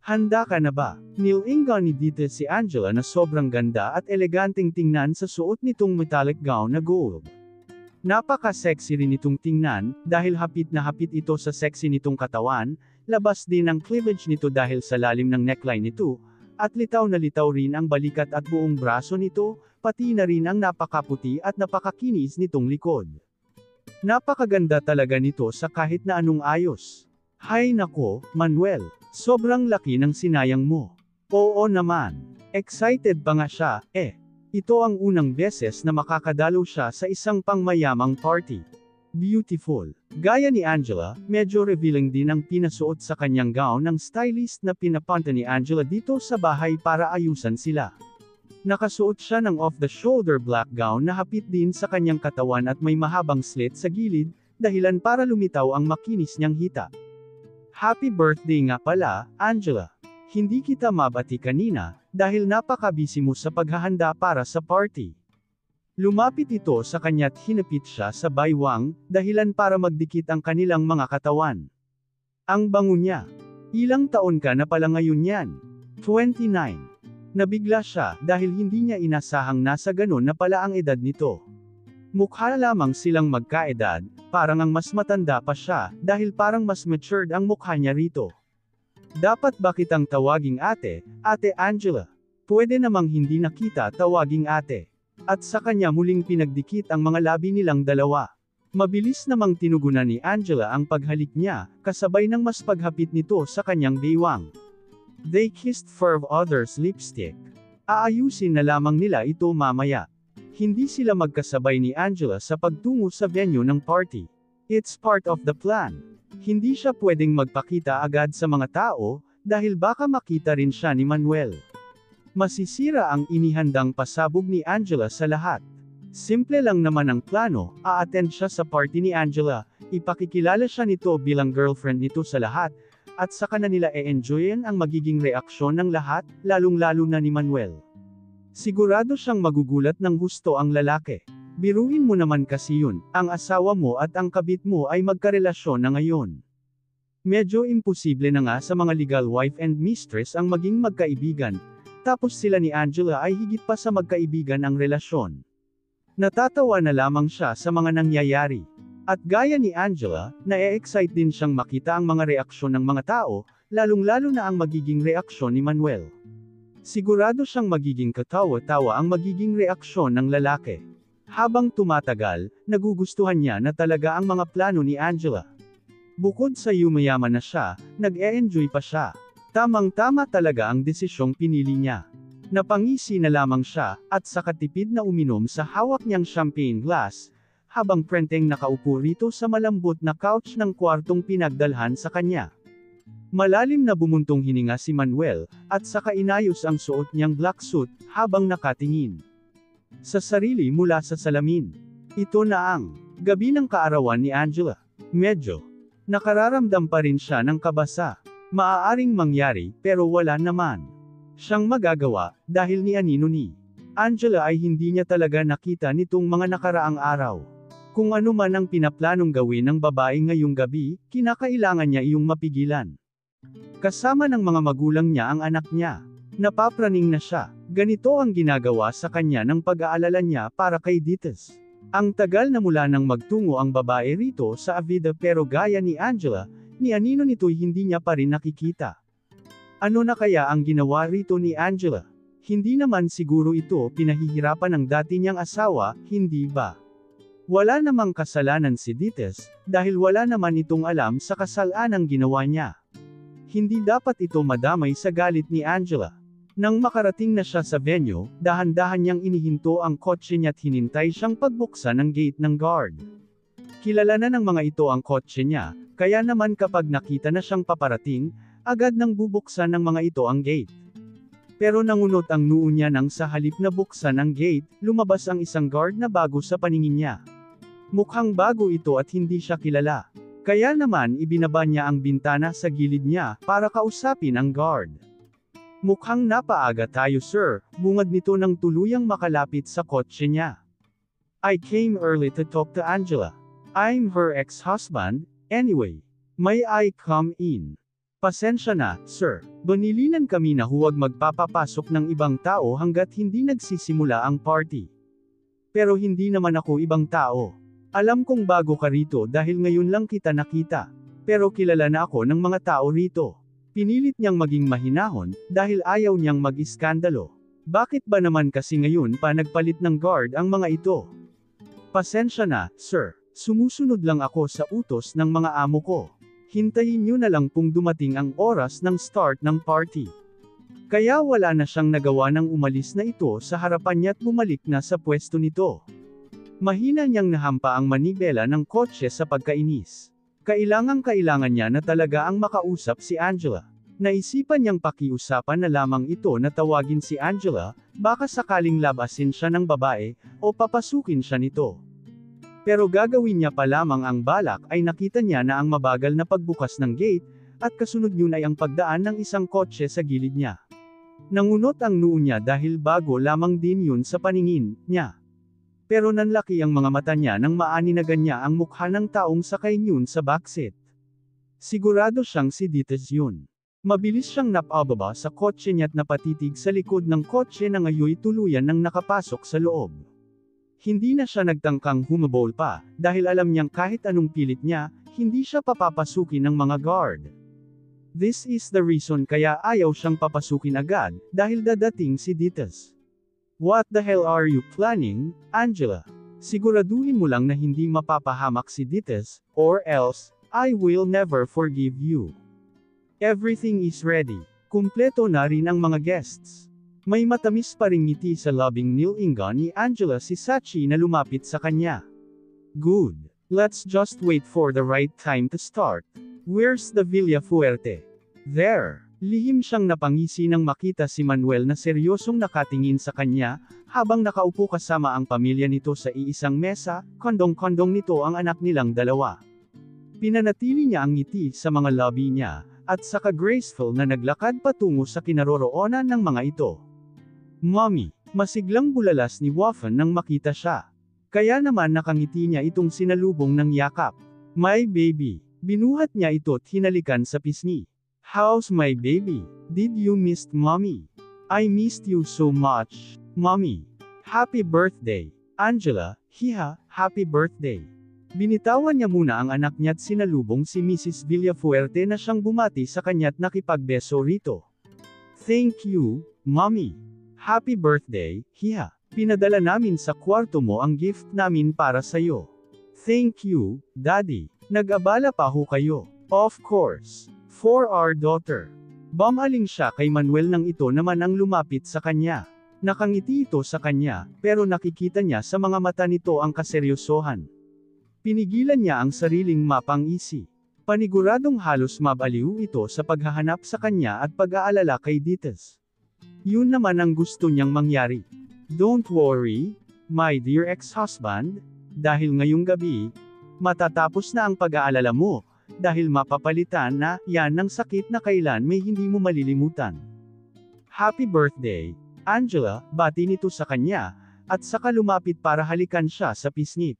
Handa ka na ba? Nilingaw ni Dita si Angela na sobrang ganda at eleganteng tingnan sa suot nitong metallic gown na gold. Napaka-sexy rin itong tingnan, dahil hapit na hapit ito sa sexy nitong katawan, labas din ang cleavage nito dahil sa lalim ng neckline nito, at litaw na litaw rin ang balikat at buong braso nito, pati na rin ang napakaputi at napakakinis nitong likod. Napakaganda talaga nito sa kahit na anong ayos. Hay nako, Manuel, sobrang laki ng sinayang mo. Oo naman. Excited pa nga siya, Ito ang unang beses na makakadalo siya sa isang pangmayamang party. Beautiful. Gaya ni Angela, medyo revealing din ang pinasuot sa kanyang gown ng stylist na pinapunta ni Angela dito sa bahay para ayusan sila. Nakasuot siya ng off-the-shoulder black gown na hapit din sa kanyang katawan at may mahabang slit sa gilid, dahilan para lumitaw ang makinis niyang hita. Happy birthday nga pala, Angela. Hindi kita mabati kanina, dahil napaka-busy mo sa paghahanda para sa party. Lumapit ito sa kanya't hinapit siya sa baywang, dahilan para magdikit ang kanilang mga katawan. Ang bango niya. Ilang taon ka na pala ngayon yan? 29. Nabigla siya, dahil hindi niya inasahang nasa ganon na pala ang edad nito. Mukha lamang silang magkaedad, parang ang mas matanda pa siya, dahil parang mas matured ang mukha niya rito. Dapat ba kitang tawaging ate, Ate Angela? Pwede namang hindi na kita tawaging ate. At sa kanya muling pinagdikit ang mga labi nilang dalawa. Mabilis namang tinugunan ni Angela ang paghalik niya, kasabay ng mas paghapit nito sa kanyang baywang. They kissed for others' lipstick. Aayusin na lamang nila ito mamaya. Hindi sila magkasabay ni Angela sa pagtungo sa venue ng party. It's part of the plan. Hindi siya pwedeng magpakita agad sa mga tao, dahil baka makita rin siya ni Manuel. Masisira ang inihandang pasabog ni Angela sa lahat. Simple lang naman ang plano, a-attend siya sa party ni Angela, ipakikilala siya nito bilang girlfriend nito sa lahat, at saka na nila e-enjoyin ang magiging reaksyon ng lahat, lalong-lalo na ni Manuel. Sigurado siyang magugulat ng husto ang lalaki. Biruin mo naman kasi yun, ang asawa mo at ang kabit mo ay magkarelasyon na ngayon. Medyo imposible na nga sa mga legal wife and mistress ang maging magkaibigan, tapos sila ni Angela ay higit pa sa magkaibigan ang relasyon. Natatawa na lamang siya sa mga nangyayari. At gaya ni Angela, na-excite din siyang makita ang mga reaksyon ng mga tao, lalong-lalo na ang magiging reaksyon ni Manuel. Sigurado siyang magiging katawa-tawa ang magiging reaksyon ng lalaki. Habang tumatagal, nagugustuhan niya na talaga ang mga plano ni Angela. Bukod sa yumayaman na siya, nag-e-enjoy pa siya. Tamang-tama talaga ang desisyong pinili niya. Napangisi na lamang siya, at saka tipid na uminom sa hawak niyang champagne glass, habang prenteng nakaupo rito sa malambot na couch ng kwartong pinagdalhan sa kanya. Malalim na bumuntong hininga si Manuel, at saka inayos ang suot niyang black suit, habang nakatingin sa sarili mula sa salamin. Ito na ang gabi ng kaarawan ni Angela. Medyo nakararamdam pa rin siya ng kabasa. Maaaring mangyari, pero wala naman siyang magagawa, dahil ni anino ni Angela ay hindi niya talaga nakita nitong mga nakaraang araw. Kung ano man ang pinaplanong gawin ng babae ngayong gabi, kinakailangan niya iyong mapigilan. Kasama ng mga magulang niya ang anak niya. Napapraning na siya. Ganito ang ginagawa sa kanya ng pag-aalala niya para kay Ditas. Ang tagal na mula nang magtungo ang babae rito sa Avida, pero gaya ni Angela, ni anino nito'y hindi niya pa rin nakikita. Ano na kaya ang ginawa rito ni Angela? Hindi naman siguro ito pinahihirapan ng dati niyang asawa, hindi ba? Wala namang kasalanan si Ditas, dahil wala naman itong alam sa kasalanang ginawa niya. Hindi dapat ito madamay sa galit ni Angela. Nang makarating na siya sa venue, dahan-dahan niyang inihinto ang kotse niya at hinintay siyang pagbuksan ng gate ng guard. Kilala na ng mga ito ang kotse niya, kaya naman kapag nakita na siyang paparating, agad nang bubuksan ng mga ito ang gate. Pero nangunot ang noo niya nang sa halip na buksan ang gate, lumabas ang isang guard na bago sa paningin niya. Mukhang bago ito at hindi siya kilala. Kaya naman ibinaba niya ang bintana sa gilid niya, para kausapin ang guard. Mukhang napaaga tayo sir, bungad nito nang tuluyang makalapit sa kotse niya. I came early to talk to Angela. I'm her ex-husband, anyway. May I come in? Pasensya na, sir. Banilinan kami na huwag magpapapasok ng ibang tao hanggat hindi nagsisimula ang party. Pero hindi naman ako ibang tao. Alam kong bago ka rito dahil ngayon lang kita nakita. Pero kilala na ako ng mga tao rito. Pinilit niyang maging mahinahon, dahil ayaw niyang mag-iskandalo. Bakit ba naman kasi ngayon pa nagpalit ng guard ang mga ito? Pasensya na, sir. Sumusunod lang ako sa utos ng mga amo ko. Hintayin niyo na lang pong dumating ang oras ng start ng party. Kaya wala na siyang nagawa nang umalis na ito sa harapan niya at bumalik na sa pwesto nito. Mahina niyang nahampa ang manibela ng kotse sa pagkainis. Kailangan niya na talaga ang makausap si Angela. Naisipan niyang pakiusapan na lamang ito na tawagin si Angela, baka sakaling labasin siya ng babae, o papasukin siya nito. Pero gagawin niya pa lamang ang balak ay nakita niya na ang mabagal na pagbukas ng gate, at kasunod yun ay ang pagdaan ng isang kotse sa gilid niya. Nangunot ang noo niya dahil bago lamang din yun sa paningin niya. Pero nanlaki ang mga mata niya nang maaninagan niya ang mukha ng taong sakay niyon sa backseat. Sigurado siyang si Dites yun. Mabilis siyang napababa sa kotse niya at napatitig sa likod ng kotse na ngayoy tuluyan nang nakapasok sa loob. Hindi na siya nagtangkang humabol pa, dahil alam niyang kahit anong pilit niya, hindi siya papapasukin ng mga guard. This is the reason kaya ayaw siyang papasukin agad, dahil dadating si Dites. What the hell are you planning, Angela? Siguraduhin mo lang na hindi mapapahamak si Dites, or else, I will never forgive you. Everything is ready. Kumpleto na rin ang mga guests. May matamis pa ring ngiti sa labing nilinga ni Angela si Sachi na lumapit sa kanya. Good. Let's just wait for the right time to start. Where's the Villafuerte? There. Lihim siyang napangisi nang makita si Manuel na seryosong nakatingin sa kanya, habang nakaupo kasama ang pamilya nito sa iisang mesa, kondong-kondong nito ang anak nilang dalawa. Pinanatili niya ang ngiti sa mga labi niya, at saka graceful na naglakad patungo sa kinaroroonan ng mga ito. Mommy, masiglang bulalas ni Waffen nang makita siya. Kaya naman nakangiti niya itong sinalubong ng yakap. My baby. Binuhat niya ito at hinalikan sa pisngi. How's my baby? Did you miss mommy? I missed you so much, mommy. Happy birthday, Angela. Hiha, happy birthday. Binitawan niya muna ang anak niya at sinalubong si Mrs. Villafuerte na siyang bumati sa kanya at nakipagbeso rito. Thank you, mommy. Happy birthday, hiha. Pinadala namin sa kwarto mo ang gift namin para sa'yo. Thank you, daddy. Nag-abala pa ho kayo. Of course. For our daughter. Bumaling siya kay Manuel nang ito naman ang lumapit sa kanya. Nakangiti ito sa kanya, pero nakikita niya sa mga mata nito ang kaseryosohan. Pinigilan niya ang sariling mapang-isi. Paniguradong halos mabaliw ito sa paghahanap sa kanya at pag-aalala kay Dites. Yun naman ang gusto niyang mangyari. Don't worry, my dear ex-husband, dahil ngayong gabi, matatapos na ang pag-aalala mo, dahil mapapalitan na yan ng sakit na kailan may hindi mo malilimutan. Happy birthday, Angela, bati nito sa kanya, at saka lumapit para halikan siya sa pisngi.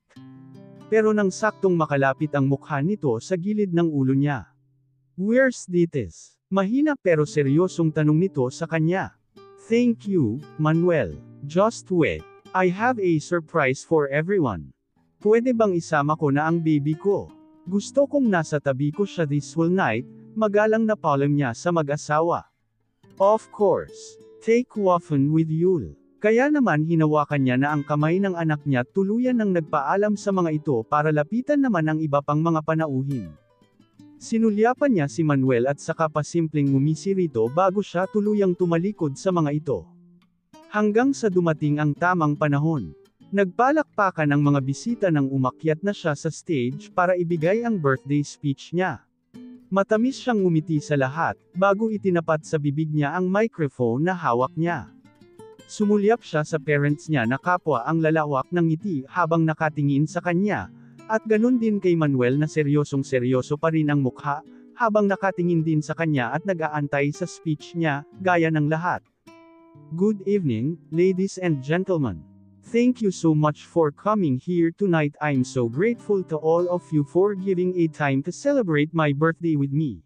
Pero nang saktong makalapit ang mukha nito sa gilid ng ulo niya. Where's Dites? Mahina pero seryosong tanong nito sa kanya. Thank you, Manuel. Just wait. I have a surprise for everyone. Pwede bang isama ko na ang baby ko? Gusto kong nasa tabi ko siya this whole night, magalang na palem niya sa mag-asawa. Of course. Take Waffen with you. Kaya naman hinawakan niya na ang kamay ng anak niya at tuluyan nang nagpaalam sa mga ito para lapitan naman ang iba pang mga panauhin. Sinulyapan niya si Manuel at saka pasimpleng ngumisi rito bago siya tuluyang tumalikod sa mga ito. Hanggang sa dumating ang tamang panahon. Nagpalakpakan ang mga bisita nang umakyat na siya sa stage para ibigay ang birthday speech niya. Matamis siyang ngumiti sa lahat, bago itinapat sa bibig niya ang microphone na hawak niya. Sumulyap siya sa parents niya na kapwa ang lalawak ng ngiti habang nakatingin sa kanya, at ganun din kay Manuel na seryosong-seryoso pa rin ang mukha, habang nakatingin din sa kanya at nag-aantay sa speech niya, gaya ng lahat. Good evening, ladies and gentlemen. Thank you so much for coming here tonight. I'm so grateful to all of you for giving a time to celebrate my birthday with me.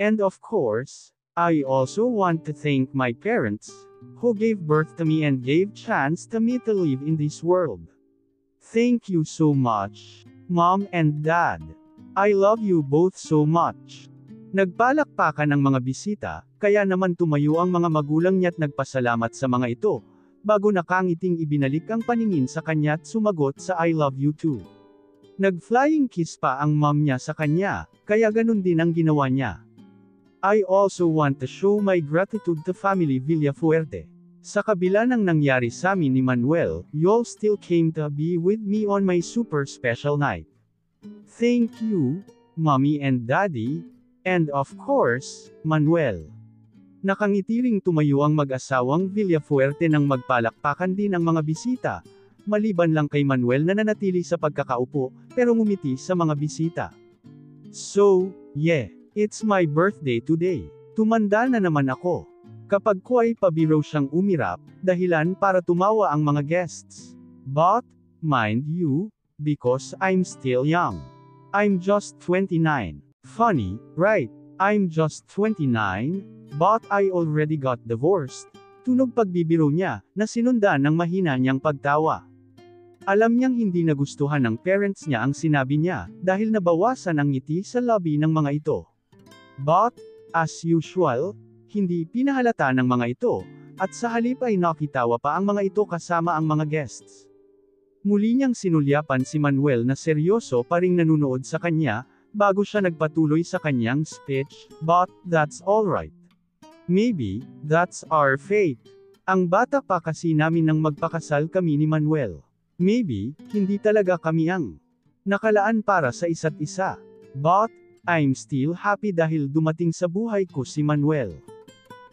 And of course, I also want to thank my parents, who gave birth to me and gave chance to me to live in this world. Thank you so much, Mom and Dad. I love you both so much. Nagpalakpakan ang mga bisita, kaya naman tumayo ang mga magulang niya at nagpasalamat sa mga ito, bago nakangiting ibinalik ang paningin sa kanya at sumagot sa I love you too. Nag-flying kiss pa ang mom niya sa kanya, kaya ganun din ang ginawa niya. I also want to show my gratitude to family Villafuerte. Sa kabila ng nangyari sa amin ni Manuel, y'all still came to be with me on my super special night. Thank you, Mommy and Daddy, and of course, Manuel. Nakangitiring tumayo ang mag-asawang Villafuerte nang magpalakpakan din ang mga bisita, maliban lang kay Manuel na nanatili sa pagkakaupo, pero ngumiti sa mga bisita. So, yeah, it's my birthday today. Tumanda na naman ako. Kapag ko ay pabiro siyang umirap, dahilan para tumawa ang mga guests. But, mind you, because I'm still young. I'm just 29. Funny, right? I'm just 29, but I already got divorced. Tunog pagbibiro niya, na sinundan ng mahina niyang pagtawa. Alam niyang hindi nagustuhan ng parents niya ang sinabi niya, dahil nabawasan ang ngiti sa labi ng mga ito. But, as usual, hindi pinahalata ng mga ito, at sa halip ay nakitawa pa ang mga ito kasama ang mga guests. Muli niyang sinulyapan si Manuel na seryoso pa ring nanunood sa kanya, bago siya nagpatuloy sa kanyang speech, but, that's alright. Maybe, that's our fate. Ang bata pa kasi namin nang magpakasal kami ni Manuel. Maybe, hindi talaga kami ang nakalaan para sa isa't isa. But, I'm still happy dahil dumating sa buhay ko si Manuel.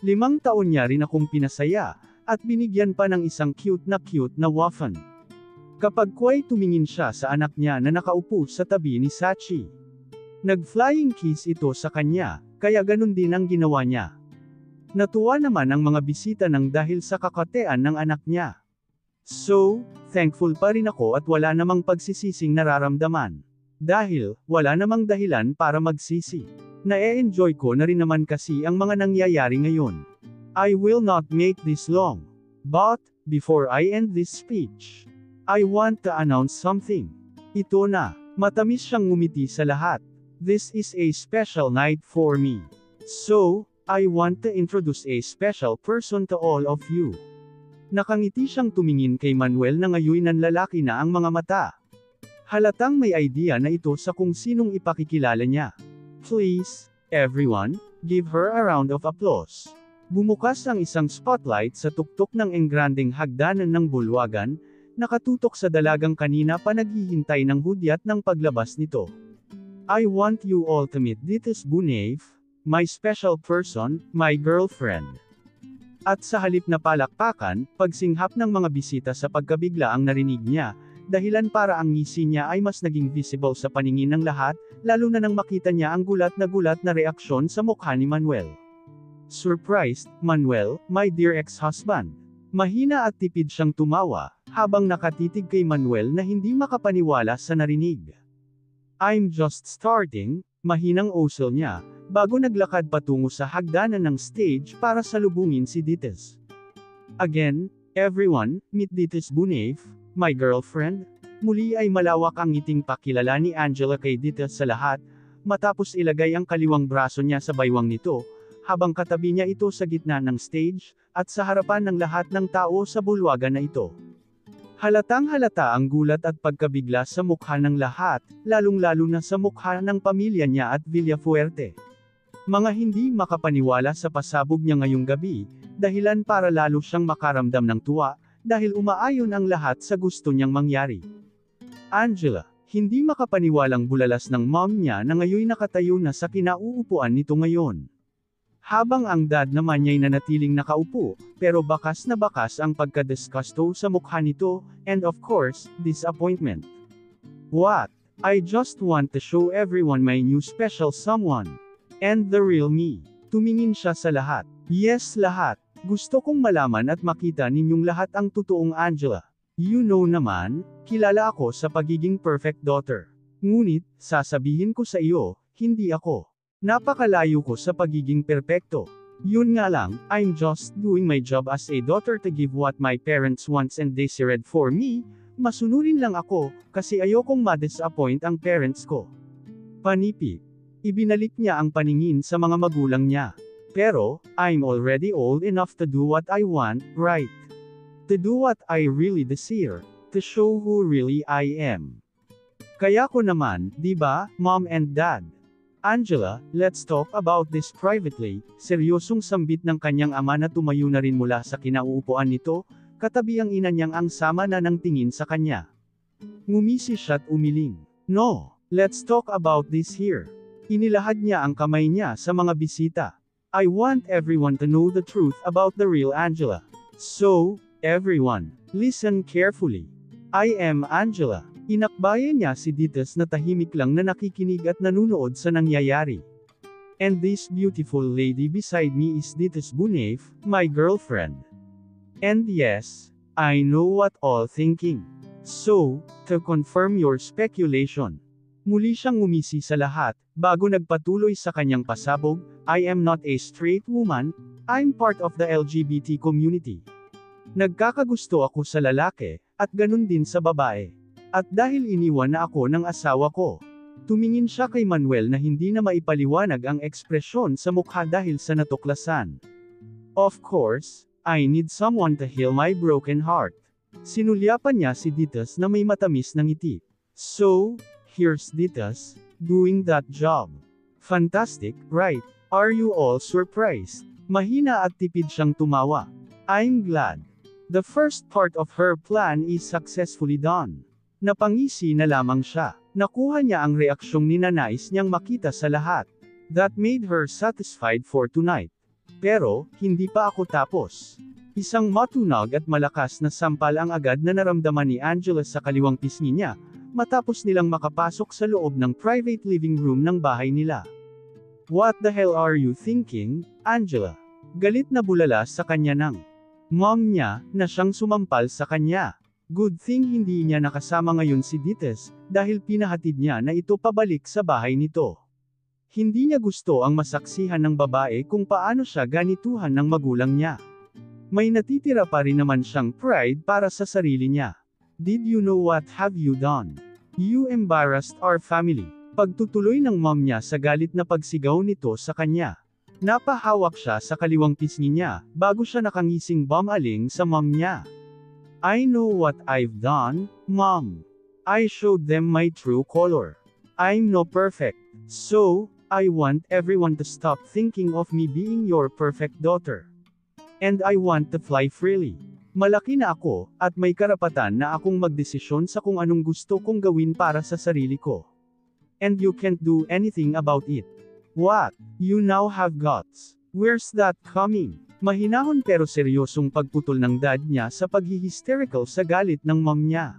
5 taon niya rin akong pinasaya, at binigyan pa ng isang cute na waffan. Kapag ko ay tumingin siya sa anak niya na nakaupo sa tabi ni Sachi. Nag-flying kiss ito sa kanya, kaya ganun din ang ginawa niya. Natuwa naman ang mga bisita nang dahil sa kakatean ng anak niya. So, thankful pa rin ako at wala namang pagsisising nararamdaman. Dahil, wala namang dahilan para magsisi. Na-e-enjoy ko na rin naman kasi ang mga nangyayari ngayon. I will not make this long. But, before I end this speech, I want to announce something. Ito na, matamis siyang ngumiti sa lahat. This is a special night for me. So, I want to introduce a special person to all of you. Nakangiti siyang tumingin kay Manuel na ngayon nanlalaki na ang mga mata. Halatang may idea na ito sa kung sinong ipakikilala niya. Please, everyone, give her a round of applause. Bumukas ang isang spotlight sa tuktok ng engrandeng hagdanan ng bulwagan, nakatutok sa dalagang kanina pa naghihintay ng hudyat ng paglabas nito. I want you all to meet Dites Bunave, my special person, my girlfriend. At sa halip na palakpakan, pagsinghap ng mga bisita sa pagkabigla ang narinig niya, dahilan para ang ngisi niya ay mas naging visible sa paningin ng lahat, lalo na nang makita niya ang gulat na reaksyon sa mukha ni Manuel. Surprised, Manuel, my dear ex-husband. Mahina at tipid siyang tumawa, habang nakatitig kay Manuel na hindi makapaniwala sa narinig. I'm just starting, mahinang osel niya, bago naglakad patungo sa hagdanan ng stage para salubungin si Dites. Again, everyone, meet Dites Bunave, my girlfriend. Muli ay malawak ang ngiting pakilala ni Angela kay Dites sa lahat, matapos ilagay ang kaliwang braso niya sa baywang nito, habang katabi niya ito sa gitna ng stage, at sa harapan ng lahat ng tao sa bulwagan na ito. Halatang halata ang gulat at pagkabigla sa mukha ng lahat, lalong-lalo na sa mukha ng pamilya niya at Villafuerte. Mga hindi makapaniwala sa pasabog niya ngayong gabi, dahilan para lalo siyang makaramdam ng tuwa, dahil umaayon ang lahat sa gusto niyang mangyari. Angela, hindi makapaniwalang bulalas ng mom niya na ngayon nakatayo na sa kinauupuan nito ngayon. Habang ang dad naman niya'y nanatiling nakaupo, pero bakas na bakas ang pagka-disgusto sa mukha nito, and of course, disappointment. What? I just want to show everyone my new special someone. And the real me. Tumingin siya sa lahat. Yes, lahat. Gusto kong malaman at makita ninyong lahat ang totoong Angela. You know naman, kilala ako sa pagiging perfect daughter. Ngunit, sasabihin ko sa iyo, hindi ako. Napakalayo ko sa pagiging perpekto. Yun nga lang, I'm just doing my job as a daughter to give what my parents wants and desired for me, masunurin lang ako, kasi ayokong ma-disappoint ang parents ko. Panipik. Ibinalik niya ang paningin sa mga magulang niya. Pero, I'm already old enough to do what I want, right? To do what I really desire. To show who really I am. Kaya ko naman, di ba, Mom and Dad? Angela, let's talk about this privately. Seryosong sambit ng kanyang ama na tumayo na rin mula sa kinauupuan nito, katabi ang ina niyang ang sama na ng tingin sa kanya. Ngumisi siya't umiling. No, let's talk about this here. Inilahad niya ang kamay niya sa mga bisita. I want everyone to know the truth about the real Angela. So, everyone, listen carefully. I am Angela. Inakbayan niya si Ditas na tahimik lang na nakikinig at nanunood sa nangyayari. And this beautiful lady beside me is Ditas Bunave, my girlfriend. And yes, I know what all thinking. So, to confirm your speculation. Muli siyang ngumisi sa lahat, bago nagpatuloy sa kanyang pasabog, I am not a straight woman, I'm part of the LGBT community. Nagkakagusto ako sa lalaki, at ganun din sa babae. At dahil iniwan na ako ng asawa ko. Tumingin siya kay Manuel na hindi na maipaliwanag ang ekspresyon sa mukha dahil sa natuklasan. Of course, I need someone to heal my broken heart. Sinulyapan niya si Ditas na may matamis na ngiti. So, here's Ditas, doing that job. Fantastic, right? Are you all surprised? Mahina at tipid siyang tumawa. I'm glad. The first part of her plan is successfully done. Napangisi na lamang siya. Nakuha niya ang reaksyong ninanais niyang makita sa lahat. That made her satisfied for tonight. Pero, hindi pa ako tapos. Isang matunog at malakas na sampal ang agad na naramdaman ni Angela sa kaliwang pisngi niya, matapos nilang makapasok sa loob ng private living room ng bahay nila. What the hell are you thinking, Angela? Galit na bulala sa kanya ng mom niya, na siyang sumampal sa kanya. Good thing hindi niya nakasama ngayon si Ditas, dahil pinahatid niya na ito pabalik sa bahay nito. Hindi niya gusto ang masaksihan ng babae kung paano siya ganituhan ng magulang niya. May natitira pa rin naman siyang pride para sa sarili niya. Did you know what have you done? You embarrassed our family. Pagtutuloy ng mom niya sa galit na pagsigaw nito sa kanya. Napahawak siya sa kaliwang pisngi niya, bago siya nakangising bumaling sa mom niya. I know what I've done, Mom. I showed them my true color. I'm no perfect. So, I want everyone to stop thinking of me being your perfect daughter. And I want to fly freely. Malaki na ako, at may karapatan na akong magdesisyon sa kung anong gusto kong gawin para sa sarili ko. And you can't do anything about it. What? You now have guts. Where's that coming? Mahinahon pero seryosong pagputol ng dad niya sa paghi-hysterical sa galit ng mom niya.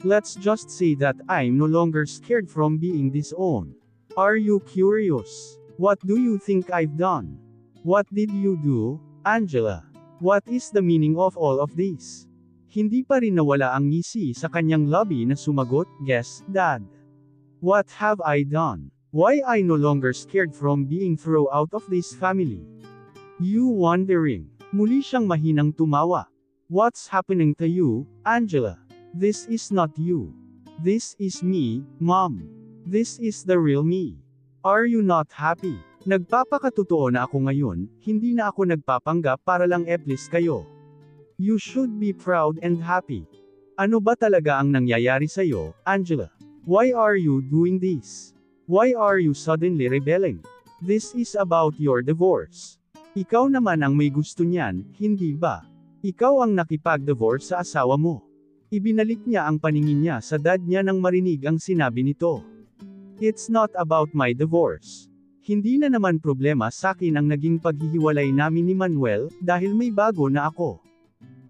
Let's just say that I'm no longer scared from being disowned. Are you curious? What do you think I've done? What did you do, Angela? What is the meaning of all of this? Hindi pa rin nawala ang ngisi sa kanyang labi na sumagot, Yes, Dad. What have I done? Why I no longer scared from being thrown out of this family? You wondering. Muli siyang mahinang tumawa. What's happening to you, Angela? This is not you. This is me, Mom. This is the real me. Are you not happy? Nagpapakatotoo na ako ngayon, hindi na ako nagpapanggap para lang e-please kayo. You should be proud and happy. Ano ba talaga ang nangyayari sa'yo, Angela? Why are you doing this? Why are you suddenly rebelling? This is about your divorce. Ikaw naman ang may gusto niyan, hindi ba? Ikaw ang nakipag-divorce sa asawa mo. Ibinalik niya ang paningin niya sa dad niya nang marinig ang sinabi nito. It's not about my divorce. Hindi na naman problema sa akin ang naging paghihiwalay namin ni Manuel, dahil may bago na ako.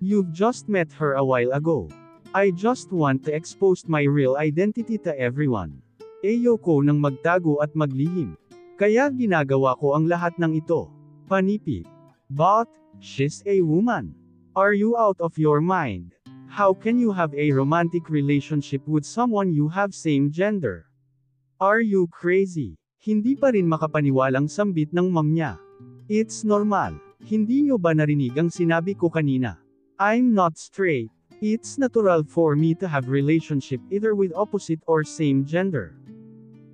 You've just met her a while ago. I just want to expose my real identity to everyone. Ayoko nang magtago at maglihim. Kaya ginagawa ko ang lahat ng ito. Panipik. But, she's a woman. Are you out of your mind? How can you have a romantic relationship with someone you have same gender? Are you crazy? Hindi pa rin makapaniwalang sambit ng mom niya. It's normal. Hindi nyo ba narinig ang sinabi ko kanina? I'm not straight. It's natural for me to have relationship either with opposite or same gender.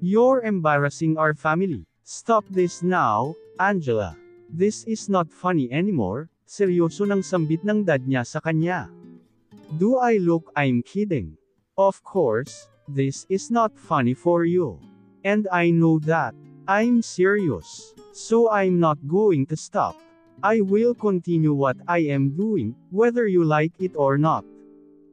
You're embarrassing our family. Stop this now, Angela. This is not funny anymore. Seryoso nang sambit ng dad niya sa kanya. Do I look I'm kidding? Of course, this is not funny for you. And I know that. I'm serious. So I'm not going to stop. I will continue what I am doing, whether you like it or not.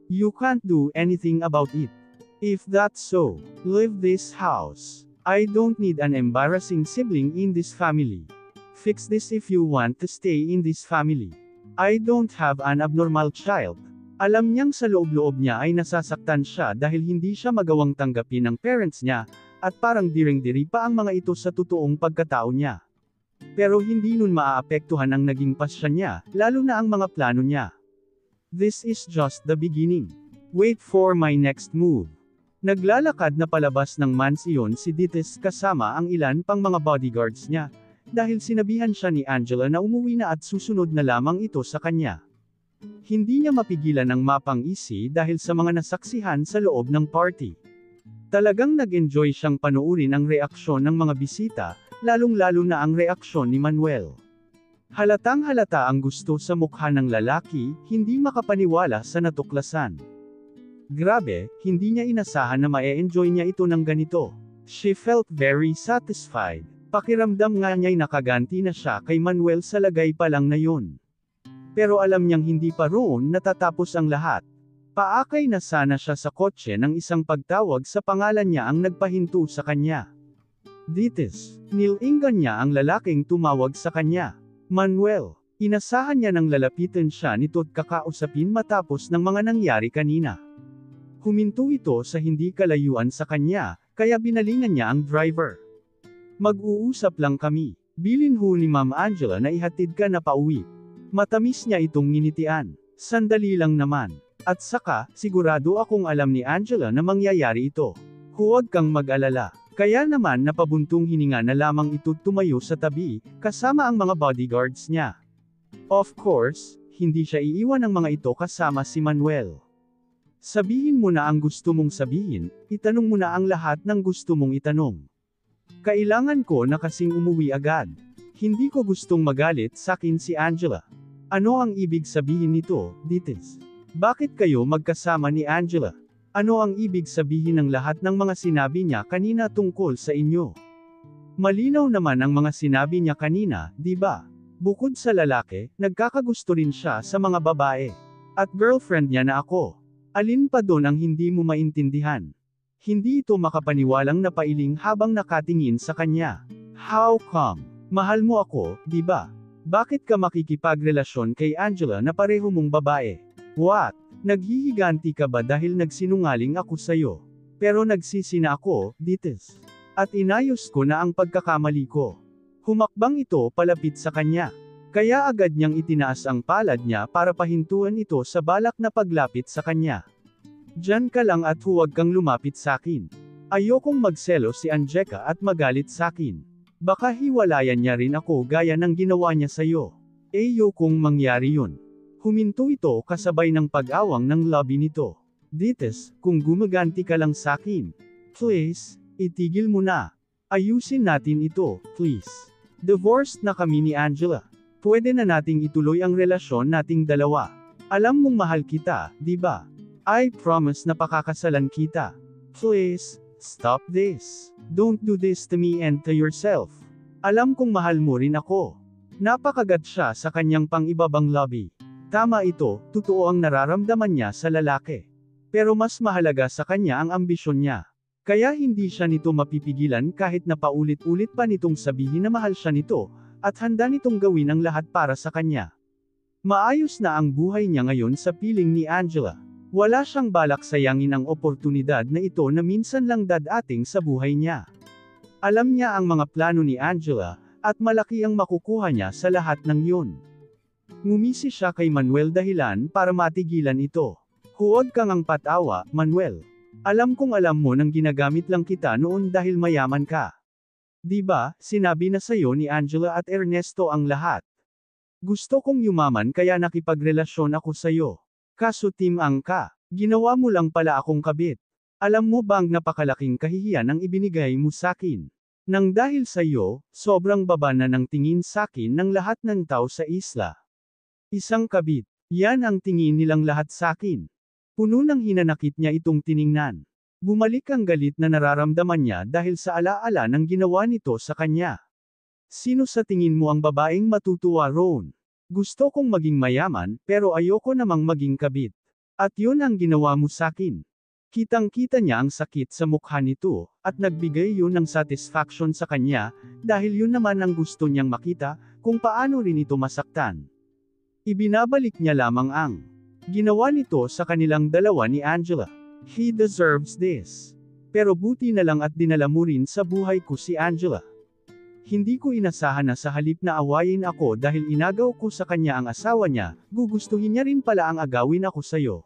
You can't do anything about it. If that's so, leave this house. I don't need an embarrassing sibling in this family. Fix this if you want to stay in this family. I don't have an abnormal child. Alam niyang sa loob-loob niya ay nasasaktan siya dahil hindi siya magawang tanggapin ng parents niya, at parang diring-diri pa ang mga ito sa totoong pagkatao niya. Pero hindi nun maaapektuhan ang naging pasya niya, lalo na ang mga plano niya. This is just the beginning. Wait for my next move. Naglalakad na palabas ng mansiyon si Dites kasama ang ilan pang mga bodyguards niya, dahil sinabihan siya ni Angela na umuwi na at susunod na lamang ito sa kanya. Hindi niya mapigilan ang mapang-isi dahil sa mga nasaksihan sa loob ng party. Talagang nag-enjoy siyang panoorin ang reaksyon ng mga bisita, lalong-lalo na ang reaksyon ni Manuel. Halatang-halata ang gusto sa mukha ng lalaki, hindi makapaniwala sa natuklasan. Grabe, hindi niya inasahan na ma-enjoy niya ito ng ganito. She felt very satisfied. Pakiramdam nga niya'y nakaganti na siya kay Manuel sa lagay pa lang na yun. Pero alam niyang hindi pa roon natatapos ang lahat. Paakay na sana siya sa kotse nang isang pagtawag sa pangalan niya ang nagpahinto sa kanya. Dites, nilingan niya ang lalaking tumawag sa kanya. Manuel, inasahan niya nang lalapitan siya nito at kakausapin matapos ng mga nangyari kanina. Huminto ito sa hindi kalayuan sa kanya, kaya binalingan niya ang driver. Mag-uusap lang kami. Bilinho ni Ma'am Angela na ihatid ka na pauwi. Matamis niya itong nginitian. Sandali lang naman. At saka, sigurado akong alam ni Angela na mangyayari ito. Huwag kang mag-alala. Kaya naman napabuntong hininga na lamang ito tumayo sa tabi, kasama ang mga bodyguards niya. Of course, hindi siya iiwan ng mga ito kasama si Manuel. Sabihin mo na ang gusto mong sabihin, itanong mo na ang lahat ng gusto mong itanong. Kailangan ko na kasing umuwi agad. Hindi ko gustong magalit sa akin si Angela. Ano ang ibig sabihin nito, Dites? Bakit kayo magkasama ni Angela? Ano ang ibig sabihin ng lahat ng mga sinabi niya kanina tungkol sa inyo? Malinaw naman ang mga sinabi niya kanina, di ba? Bukod sa lalaki, nagkakagusto rin siya sa mga babae. At girlfriend niya na ako. Alin pa doon ang hindi mo maintindihan? Hindi ito makapaniwalang napailing habang nakatingin sa kanya. How come? Mahal mo ako, di ba? Bakit ka makikipagrelasyon kay Angela na pareho mong babae? What? Naghihiganti ka ba dahil nagsinungaling ako sa'yo? Pero nagsisi na ako, Dites. At inayos ko na ang pagkakamali ko. Humakbang ito palapit sa kanya. Kaya agad niyang itinaas ang palad niya para pahintuan ito sa balak na paglapit sa kanya. Diyan ka lang at huwag kang lumapit sakin. Ayokong magselo si Angeka at magalit sakin. Baka hiwalayan niya rin ako gaya ng ginawa niya sa'yo. Ayokong mangyari yun. Huminto ito kasabay ng pag-awang ng lobby nito. Dites, kung gumaganti ka lang sakin. Please, itigil mo na. Ayusin natin ito, please. Divorced na kami ni Angela. Pwede na nating ituloy ang relasyon nating dalawa. Alam mong mahal kita, di ba? I promise na pakakasalan kita. Please, stop this. Don't do this to me and to yourself. Alam kong mahal mo rin ako. Napakagat siya sa kanyang pang-ibabang lobby. Tama ito, totoo ang nararamdaman niya sa lalaki. Pero mas mahalaga sa kanya ang ambisyon niya. Kaya hindi siya nito mapipigilan kahit na paulit-ulit pa nitong sabihin na mahal siya nito, at handa nitong gawin ang lahat para sa kanya. Maayos na ang buhay niya ngayon sa piling ni Angela. Wala siyang balak sayangin ang oportunidad na ito na minsan lang dadating sa buhay niya. Alam niya ang mga plano ni Angela, at malaki ang makukuha niya sa lahat ng yun. Ngumisi siya kay Manuel dahilan para matigilan ito. Huwag kang ang patawa, Manuel. Alam kong alam mo nang ginagamit lang kita noon dahil mayaman ka. Di ba, sinabi na sa'yo ni Angela at Ernesto ang lahat. Gusto kong yumaman kaya nakipagrelasyon ako sa'yo. Kaso Team Ang ka. Ginawa mo lang pala akong kabit. Alam mo bang napakalaking kahihiyan ang ibinigay mo sakin? Nang dahil sa'yo, sobrang baba na ng tingin sakin ng lahat ng tao sa isla. Isang kabit. Yan ang tingin nilang lahat sakin. Puno ng hinanakit niya itong tiningnan. Bumalik ang galit na nararamdaman niya dahil sa alaala ng ginawa nito sa kanya. Sino sa tingin mo ang babaeng matutuwa roon? Gusto kong maging mayaman, pero ayoko namang maging kabit. At yun ang ginawa mo sakin. Kitang-kita niya ang sakit sa mukha nito, at nagbigay yun ng satisfaction sa kanya, dahil yun naman ang gusto niyang makita, kung paano rin ito masaktan. Ibinabalik niya lamang ang ginawa nito sa kanilang dalawa ni Angela. He deserves this. Pero buti na lang at dinala mo rin sa buhay ko si Angela. Hindi ko inasahan na sa halip na awayin ako dahil inagaw ko sa kanya ang asawa niya, gugustuhin niya rin pala ang agawin ako sa'yo.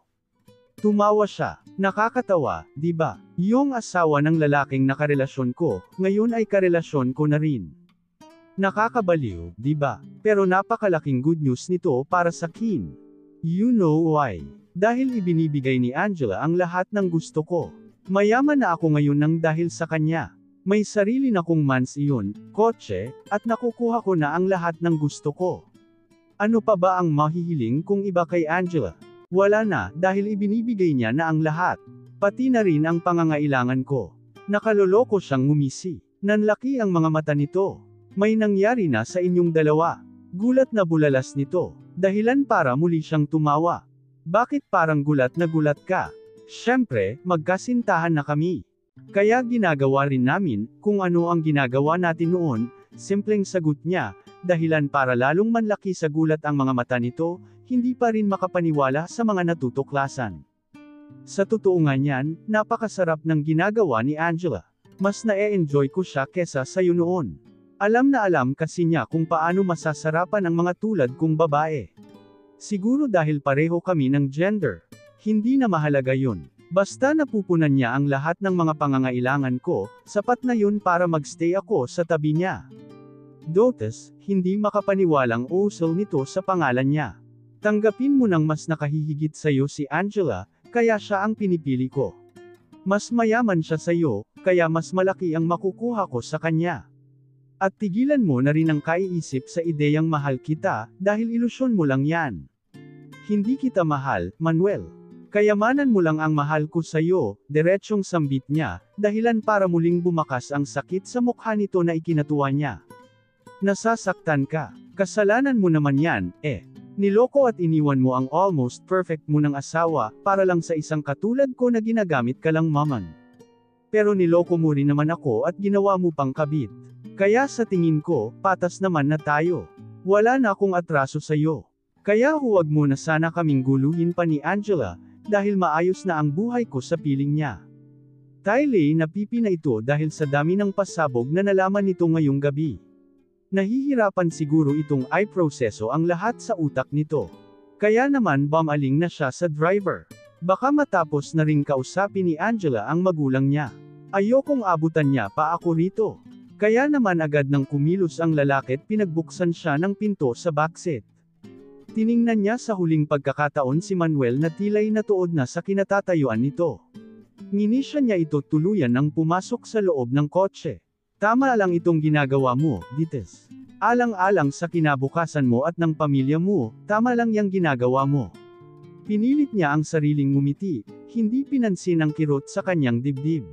Tumawa siya. Nakakatawa, di ba? Yung asawa ng lalaking nakarelasyon ko, ngayon ay karelasyon ko na rin. Nakakabaliw, di ba? Pero napakalaking good news nito para sa akin. You know why? Dahil ibinibigay ni Angela ang lahat ng gusto ko. Mayaman na ako ngayon nang dahil sa kanya. May sarili na kong mansiyon, kotse, at nakukuha ko na ang lahat ng gusto ko. Ano pa ba ang mahihiling kung iba kay Angela? Wala na, dahil ibinibigay niya na ang lahat. Pati na rin ang pangangailangan ko. Nakaloloko siyang ngumisi. Nanlaki ang mga mata nito. May nangyari na sa inyong dalawa. Gulat na bulalas nito. Dahilan para muli siyang tumawa. Bakit parang gulat na gulat ka? Siyempre, magkasintahan na kami. Kaya ginagawa rin namin, kung ano ang ginagawa natin noon, simpleng sagot niya, dahilan para lalong manlaki sa gulat ang mga mata nito, hindi pa rin makapaniwala sa mga natutuklasan. Sa totoo nga niyan, napakasarap ng ginagawa ni Angela. Mas na-e-enjoy ko siya kesa sa'yo noon. Alam na alam kasi niya kung paano masasarapan ang mga tulad kong babae. Siguro dahil pareho kami ng gender. Hindi na mahalaga yun. Basta napupunan niya ang lahat ng mga pangangailangan ko, sapat na yun para magstay ako sa tabi niya. Dotes, hindi makapaniwalang usol nito sa pangalan niya. Tanggapin mo nang mas nakahihigit sa'yo si Angela, kaya siya ang pinipili ko. Mas mayaman siya sa'yo, kaya mas malaki ang makukuha ko sa kanya. At tigilan mo na rin ang kaiisip sa ideyang mahal kita, dahil ilusyon mo lang yan. Hindi kita mahal, Manuel. Kayamanan mo lang ang mahal ko sa'yo, diretsyong sambit niya, dahilan para muling bumakas ang sakit sa mukha nito na ikinatuwa niya. Nasasaktan ka. Kasalanan mo naman yan, eh. Niloko at iniwan mo ang almost perfect mo ng asawa, para lang sa isang katulad ko na ginagamit ka lang maman. Pero niloko mo rin naman ako at ginawa mo pang kabit. Kaya sa tingin ko, patas naman na tayo. Wala na akong atraso sa'yo. Kaya huwag mo na sana kaming guluhin pa ni Angela, dahil maayos na ang buhay ko sa piling niya. Tylee napipi na ito dahil sa dami ng pasabog na nalaman nito ngayong gabi. Nahihirapan siguro itong i-proseso ang lahat sa utak nito. Kaya naman bumaling na siya sa driver. Baka matapos na ring kausapin ni Angela ang magulang niya. Ayokong abutan niya pa ako rito. Kaya naman agad nang kumilos ang lalaki at pinagbuksan siya ng pinto sa backseat. Tiningnan niya sa huling pagkakataon si Manuel na tila'y natuod na sa kinatatayuan nito. Nginisya niya ito tuluyan nang pumasok sa loob ng kotse. Tama lang itong ginagawa mo, Dites. Alang-alang sa kinabukasan mo at ng pamilya mo, tama lang yang ginagawa mo. Pinilit niya ang sariling ngumiti, hindi pinansin ang kirot sa kanyang dibdib.